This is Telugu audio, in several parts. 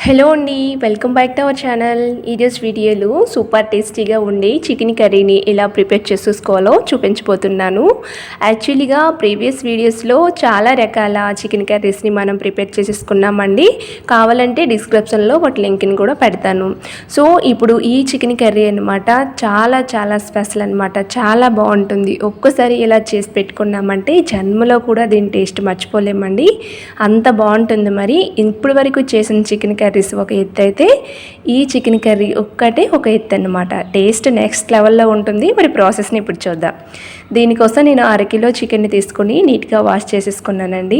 హలో అండి, welcome back to our channel. ఈరోజు వీడియోలో సూపర్ టేస్టీగా ఉండే చికెన్ కర్రీని ఎలా ప్రిపేర్ చేసేసుకోవాలో చూపించబోతున్నాను. యాక్చువల్లీగా ప్రీవియస్ వీడియోస్లో చాలా రకాల చికెన్ కర్రీస్ని మనం ప్రిపేర్ చేసేసుకున్నామండి. కావాలంటే డిస్క్రిప్షన్లో వాటి లింక్ని కూడా పెడతాను. సో ఇప్పుడు ఈ చికెన్ కర్రీ అనమాట చాలా స్పెషల్ అనమాట. చాలా బాగుంటుంది. ఒక్కసారి ఇలా చేసి పెట్టుకున్నామంటే జన్మలో కూడా దీని టేస్ట్ మర్చిపోలేమండి. అంత బాగుంటుంది. మరి ఇప్పుడు వరకు చేసిన చికెన్ కర్రీస్ ఒక ఎత్తు అయితే ఈ చికెన్ కర్రీ ఒక్కటే ఒక ఎత్తు అనమాట. టేస్ట్ నెక్స్ట్ లెవెల్లో ఉంటుంది. మరి ప్రాసెస్ని ఇప్పుడు చూద్దాం. దీనికోసం నేను 1/2 కిలో చికెన్ని తీసుకొని నీట్గా వాష్ చేసేసుకున్నానండి.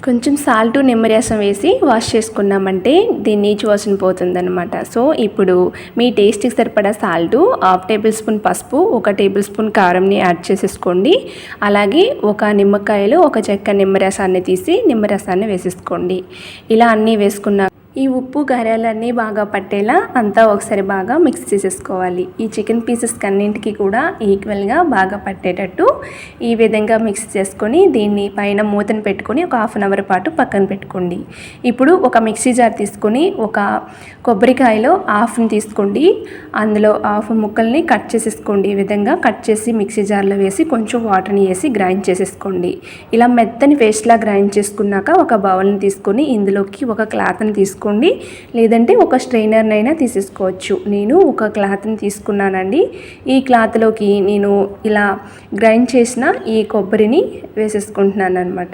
కొంచెం సాల్ట్ నిమ్మరసం వేసి వాష్ చేసుకున్నామంటే దీని నీచు వాసన పోతుందన్నమాట. సో ఇప్పుడు మీ టేస్ట్కి సరిపడా సాల్టు, 1/2 టేబుల్ స్పూన్ పసుపు, 1 టేబుల్ స్పూన్ కారంని యాడ్ చేసేసుకోండి. అలాగే ఒక నిమ్మకాయలో ఒక చెక్క నిమ్మరసాన్ని తీసి నిమ్మరసాన్ని వేసేసుకోండి. ఇలా అన్నీ వేసుకున్న ఈ ఉప్పు కారాలన్నీ బాగా పట్టేలా అంతా ఒకసారి బాగా మిక్స్ చేసేసుకోవాలి. ఈ చికెన్ పీసెస్ అన్నింటికి కూడా ఈక్వల్గా బాగా పట్టేటట్టు ఈ విధంగా మిక్స్ చేసుకొని దీన్ని పైన మూతను పెట్టుకొని ఒక 1/2 అవర్ పాటు పక్కన పెట్టుకోండి. ఇప్పుడు ఒక మిక్సీ జార్ తీసుకొని ఒక కొబ్బరికాయలో హాఫ్ని తీసుకోండి. అందులో 1/2 ముక్కల్ని కట్ చేసేసుకోండి. ఈ విధంగా కట్ చేసి మిక్సీ జార్లో వేసి కొంచెం వాటర్ని వేసి గ్రైండ్ చేసేసుకోండి. ఇలా మెత్తని పేస్ట్లా గ్రైండ్ చేసుకున్నాక ఒక బౌల్ని తీసుకొని ఇందులోకి ఒక క్లాత్ని తీసుకోండి. లేదంటే ఒక స్ట్రైనర్నైనా తీసేసుకోవచ్చు. నేను ఒక క్లాత్ని తీసుకున్నానండి. ఈ క్లాత్లోకి నేను ఇలా గ్రైండ్ చేసిన ఈ కొబ్బరిని వేసేసుకుంటున్నాను అనమాట.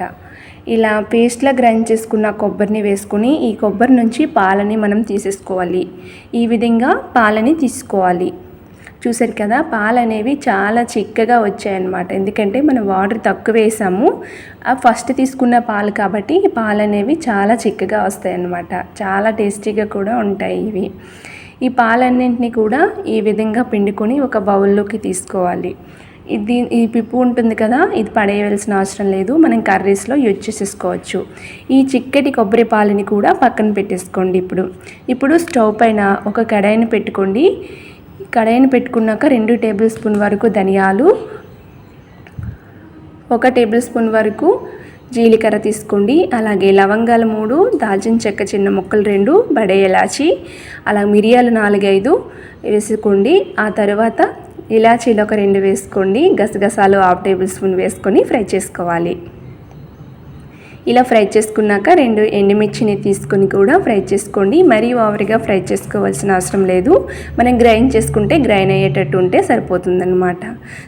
ఇలా పేస్ట్లా గ్రైండ్ చేసుకున్న కొబ్బరిని వేసుకుని ఈ కొబ్బరి నుంచి పాలని మనం తీసేసుకోవాలి. ఈ విధంగా పాలని తీసుకోవాలి. చూసారు కదా, పాలు అనేవి చాలా చిక్కగా వచ్చాయన్నమాట. ఎందుకంటే మనం వాటర్ తక్కువ వేసాము. ఫస్ట్ తీసుకున్న పాలు కాబట్టి ఈ పాలు అనేవి చాలా చిక్కగా వస్తాయన్నమాట. చాలా టేస్టీగా కూడా ఉంటాయి ఇవి. ఈ పాలన్నింటినీ కూడా ఈ విధంగా పిండుకొని ఒక బౌల్లోకి తీసుకోవాలి. ఈ పిప్పు ఉంటుంది కదా, ఇది పడేయవలసిన అవసరం లేదు. మనం కర్రీస్లో యూజ్ చేసేసుకోవచ్చు. ఈ చిక్కటి కొబ్బరి పాలని కూడా పక్కన పెట్టేసుకోండి. ఇప్పుడు స్టవ్ పైన ఒక కడాయిని పెట్టుకోండి. కడాయిని పెట్టుకున్నాక 2 టేబుల్ స్పూన్ వరకు ధనియాలు, 1 టేబుల్ స్పూన్ వరకు జీలకర్ర తీసుకోండి. అలాగే లవంగాలు 3, దాల్చిన చెక్క చిన్న ముక్కలు 2, బడే ఇలాచి, అలా మిరియాలు 4-5 వేసుకోండి. ఆ తర్వాత ఇలాచీలు ఒక 2 వేసుకోండి. గసగసాలు 1/2 టేబుల్ స్పూన్ వేసుకొని ఫ్రై చేసుకోవాలి. ఇలా ఫ్రై చేసుకున్నాక 2 ఎండుమిర్చిని తీసుకొని కూడా ఫ్రై చేసుకోండి. మరీ ఓవర్గా ఫ్రై చేసుకోవాల్సిన అవసరం లేదు. మనం గ్రైండ్ చేసుకుంటే గ్రైండ్ అయ్యేటట్టు ఉంటే సరిపోతుందన్నమాట.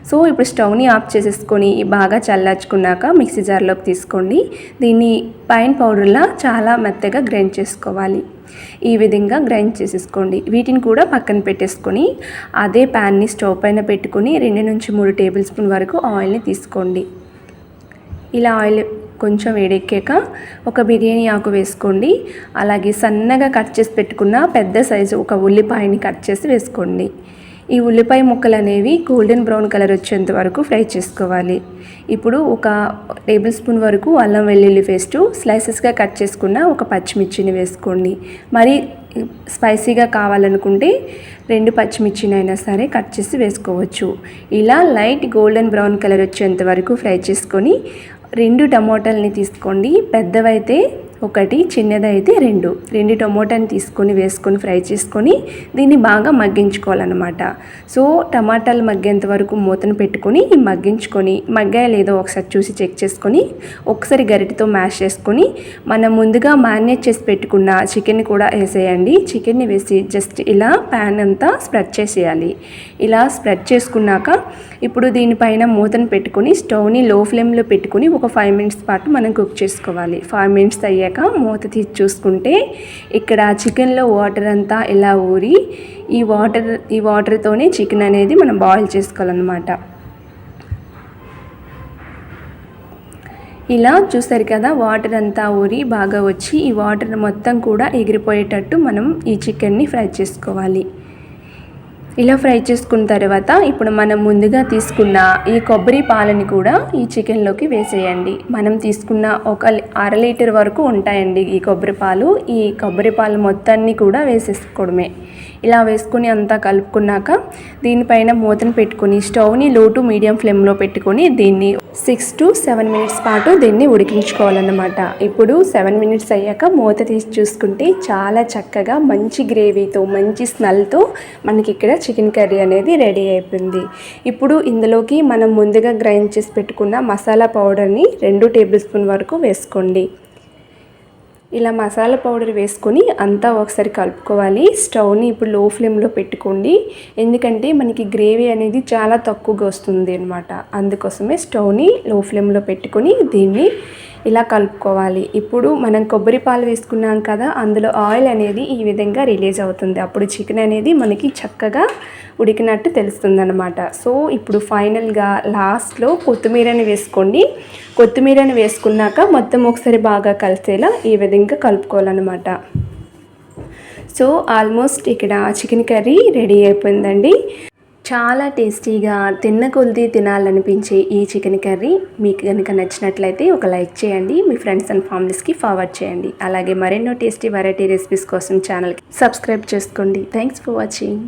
సో ఇప్పుడు స్టవ్ని ఆఫ్ చేసేసుకొని బాగా చల్లార్చుకున్నాక మిక్సీ జార్లోకి తీసుకోండి. దీన్ని పైన పౌడర్లా చాలా మెత్తగా గ్రైండ్ చేసుకోవాలి. ఈ విధంగా గ్రైండ్ చేసేసుకోండి. వీటిని కూడా పక్కన పెట్టేసుకొని అదే ప్యాన్ని స్టవ్ పైన పెట్టుకొని 2 నుంచి 3 టేబుల్ స్పూన్ వరకు ఆయిల్ని తీసుకోండి. ఇలా ఆయిల్ కొంచెం వేడెక్కాక ఒక బిర్యానీ ఆకు వేసుకోండి. అలాగే సన్నగా కట్ చేసి పెట్టుకున్న పెద్ద సైజు ఒక ఉల్లిపాయని కట్ చేసి వేసుకోండి. ఈ ఉల్లిపాయ ముక్కలు అనేవి గోల్డెన్ బ్రౌన్ కలర్ వచ్చేంత వరకు ఫ్రై చేసుకోవాలి. ఇప్పుడు ఒక టేబుల్ స్పూన్ వరకు అల్లం వెల్లుల్లి పేస్టు, స్లైసెస్గా కట్ చేసుకున్న ఒక పచ్చిమిర్చిని వేసుకోండి. మరి స్పైసీగా కావాలనుకుంటే 2 పచ్చిమిర్చినైనా సరే కట్ చేసి వేసుకోవచ్చు. ఇలా లైట్ గోల్డెన్ బ్రౌన్ కలర్ వచ్చేంత వరకు ఫ్రై చేసుకొని 2 టమోటాలని తీసుకోండి. పెద్దవైతే 1, చిన్నదైతే 2 టమోటాని తీసుకొని వేసుకొని ఫ్రై చేసుకొని దీన్ని బాగా మగ్గించుకోవాలన్నమాట. సో టమాటాలు మగ్గేంత వరకు మూతను పెట్టుకొని మగ్గించుకొని మగ్గాయ లేదో ఒకసారి చూసి చెక్ చేసుకొని ఒకసారి గరిటెతో మ్యాష్ చేసుకొని మనం ముందుగా మ్యారినేట్ చేసి పెట్టుకున్న చికెన్ని కూడా వేసేయండి. చికెన్ని వేసి జస్ట్ ఇలా ప్యాన్ అంతా స్ప్రెడ్ చేసేయాలి. ఇలా స్ప్రెడ్ చేసుకున్నాక ఇప్పుడు దీనిపైన మూతను పెట్టుకొని స్టవ్ని లో ఫ్లేమ్లో పెట్టుకొని ఒక 5 మినిట్స్ పాటు మనం కుక్ చేసుకోవాలి. 5 మినిట్స్ అయ్యాక మూత తీసి చూసుకుంటే ఇక్కడ చికెన్లో వాటర్ అంతా ఇలా ఊరి ఈ వాటర్తోనే చికెన్ అనేది మనం బాయిల్ చేసుకోవాలన్నమాట. ఇలా చూసారు కదా, వాటర్ అంతా ఊరి బాగా వచ్చి ఈ వాటర్ మొత్తం కూడా ఎగిరిపోయేటట్టు మనం ఈ చికెన్ని ఫ్రై చేసుకోవాలి. ఇలా ఫ్రై చేసుకున్న తర్వాత ఇప్పుడు మనం ముందుగా తీసుకున్న ఈ కొబ్బరి పాలని కూడా ఈ చికెన్లోకి వేసేయండి. మనం తీసుకున్న ఒక 1/2 లీటర్ వరకు ఉంటాయండి ఈ కొబ్బరి పాలు. ఈ కొబ్బరి పాలు మొత్తాన్ని కూడా వేసేసుకోవడమే. ఇలా వేసుకొని అంతా కలుపుకున్నాక దీనిపైన మూతను పెట్టుకొని స్టవ్ని లో టు మీడియం ఫ్లేమ్లో పెట్టుకొని దీన్ని 6 to 7 మినిట్స్ పాటు దీన్ని ఉడికించుకోవాలన్నమాట. ఇప్పుడు 7 మినిట్స్ అయ్యాక మూత తీసి చూసుకుంటే చాలా చక్కగా మంచి గ్రేవీతో మంచి స్మెల్తో మనకి ఇక్కడ చికెన్ కర్రీ అనేది రెడీ అయిపోయింది. ఇప్పుడు ఇందులోకి మనం ముందుగా గ్రైండ్ చేసి పెట్టుకున్న మసాలా పౌడర్ని 2 టేబుల్ స్పూన్ వరకు వేసుకోండి. ఇలా మసాలా పౌడర్ వేసుకొని అంతా ఒకసారి కలుపుకోవాలి. స్టవ్ని ఇప్పుడు లో ఫ్లేమ్లో పెట్టుకోండి, ఎందుకంటే మనకి గ్రేవీ అనేది చాలా తక్కువగా వస్తుంది అనమాట. అందుకోసమే స్టవ్ని లో ఫ్లేమ్లో పెట్టుకొని దీన్ని ఇలా కలుపుకోవాలి. ఇప్పుడు మనం కొబ్బరి పాలు వేసుకున్నాం కదా, అందులో ఆయిల్ అనేది ఈ విధంగా రిలీజ్ అవుతుంది. అప్పుడు చికెన్ అనేది మనకి చక్కగా ఉడికినట్టు తెలుస్తుందన్నమాట. సో ఇప్పుడు ఫైనల్గా లాస్ట్లో కొత్తిమీరని వేసుకోండి. కొత్తిమీరని వేసుకున్నాక మొత్తం ఒకసారి బాగా కలిసేలా ఈ విధంగా కలుపుకోవాలన్నమాట. సో ఆల్మోస్ట్ ఇక్కడ చికెన్ కర్రీ రెడీ అయిపోయిందండి. చాలా టేస్టీగా తిన్న కొద్ది తినాలనిపించే ఈ చికెన్ కర్రీ మీకు కనుక నచ్చినట్లయితే ఒక లైక్ చేయండి, మీ ఫ్రెండ్స్ అండ్ ఫ్యామిలీస్కి ఫార్వర్డ్ చేయండి. అలాగే మరెన్నో టేస్టీ వెరైటీ రెసిపీస్ కోసం ఛానల్కి సబ్స్క్రైబ్ చేసుకోండి. Thanks for watching.